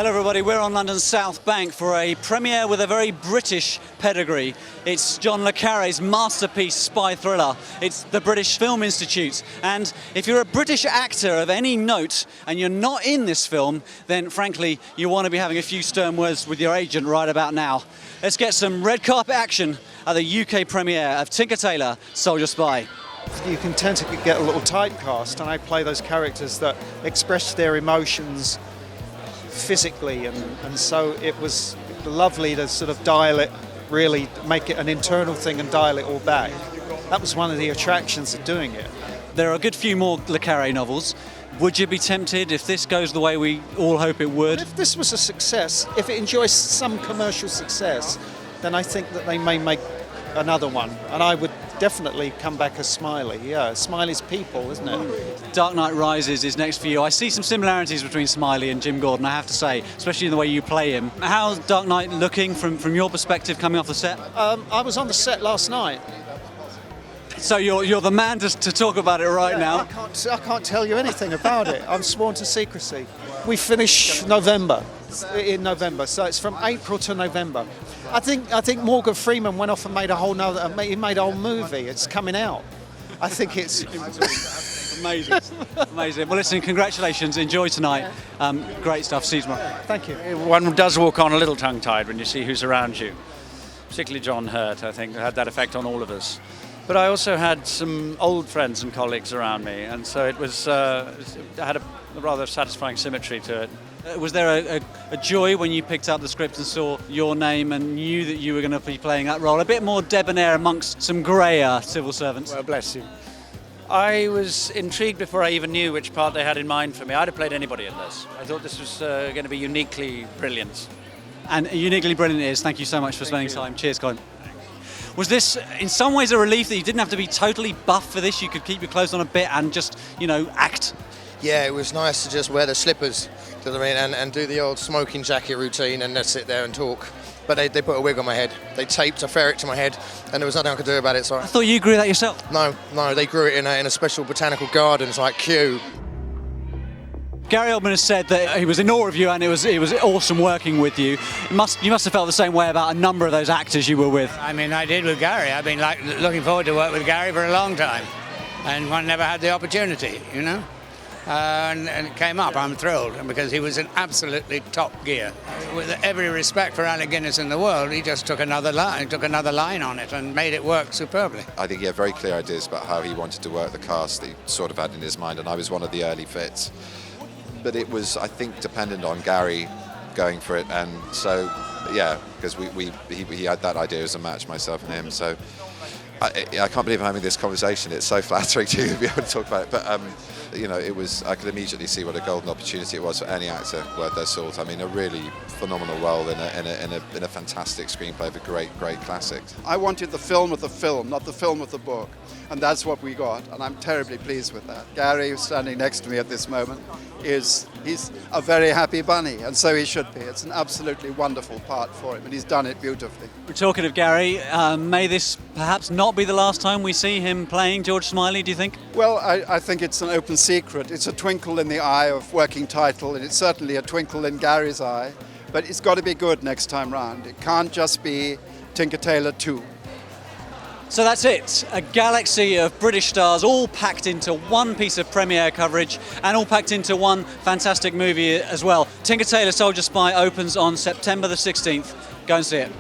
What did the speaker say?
Hello everybody, we're on London's South Bank for a premiere with a very British pedigree. It's John le Carré's masterpiece spy thriller. It's the British Film Institute, and if you're a British actor of any note and you're not in this film, then frankly you want to be having a few stern words with your agent right about now. Let's get some red carpet action at the UK premiere of Tinker Tailor, Soldier Spy. You can tend to get a little typecast, and I play those characters that express their emotions physically, and so it was lovely to sort of dial it, really make it an internal thing and dial it all back. That was one of the attractions of doing it. There are a good few more le Carré novels. Would you be tempted if this goes the way we all hope it would? If this was a success, if it enjoys some commercial success, then I think that they may make another one, and I would definitely come back as Smiley. Yeah, Smiley's people, isn't it? Dark Knight Rises is next for you. I see some similarities between Smiley and Jim Gordon, I have to say, especially in the way you play him. How's Dark Knight looking from your perspective coming off the set? I was on the set last night. So you're the man to talk about it right now. I can't tell you anything about it. I'm sworn to secrecy. We finish in November, so it's from April to November. I think Morgan Freeman went off and made a whole movie. It's coming out. I think it's amazing. Amazing. Well, listen, congratulations. Enjoy tonight. Great stuff. See you tomorrow. Thank you. One does walk on a little tongue-tied when you see who's around you. Particularly John Hurt, I think, had that effect on all of us. But I also had some old friends and colleagues around me, and so it was had a rather satisfying symmetry to it. Was there a joy when you picked up the script and saw your name and knew that you were going to be playing that role? A bit more debonair amongst some greyer civil servants? Well, bless you. I was intrigued before I even knew which part they had in mind for me. I'd have played anybody in this. I thought this was going to be uniquely brilliant. And uniquely brilliant it is. Thank you so much for spending time. Cheers, Colin. Was this, in some ways, a relief that you didn't have to be totally buff for this? You could keep your clothes on a bit and just, act? Yeah, it was nice to just wear the slippers, do you know what I mean, and do the old smoking jacket routine and then sit there and talk. But they put a wig on my head. They taped a ferret to my head, and there was nothing I could do about it. So I thought you grew that yourself. No, they grew it in a special botanical gardens like Kew. Gary Oldman has said that he was in awe of you and it was awesome working with you. You must have felt the same way about a number of those actors you were with. I mean, I did with Gary. I've been looking forward to work with Gary for a long time, and one never had the opportunity, and it came up. I'm thrilled because he was an absolutely top gear. With every respect for Alec Guinness in the world, he just took another line on it and made it work superbly. I think he had very clear ideas about how he wanted to work the cast that he sort of had in his mind, and I was one of the early fits. But it was, I think, dependent on Gary going for it, and so, yeah, because he had that idea as a match, myself and him, so I can't believe I'm having this conversation. It's so flattering to be able to talk about it, but I could immediately see what a golden opportunity it was for any actor worth their salt. I mean, a really phenomenal role in a fantastic screenplay of a great classic. I wanted the film of the film, not the film of the book, and that's what we got, and I'm terribly pleased with that. Gary, who's standing next to me at this moment, he's a very happy bunny, and so he should be. It's an absolutely wonderful part for him, and he's done it beautifully. We're talking of Gary. May this perhaps not be the last time we see him playing George Smiley, do you think? Well, I think it's an open secret. It's a twinkle in the eye of working title, and it's certainly a twinkle in Gary's eye, but it's got to be good next time round. It can't just be Tinker Tailor 2. So that's it, a galaxy of British stars all packed into one piece of premiere coverage and all packed into one fantastic movie as well. Tinker Tailor Soldier Spy opens on September the 16th. Go and see it.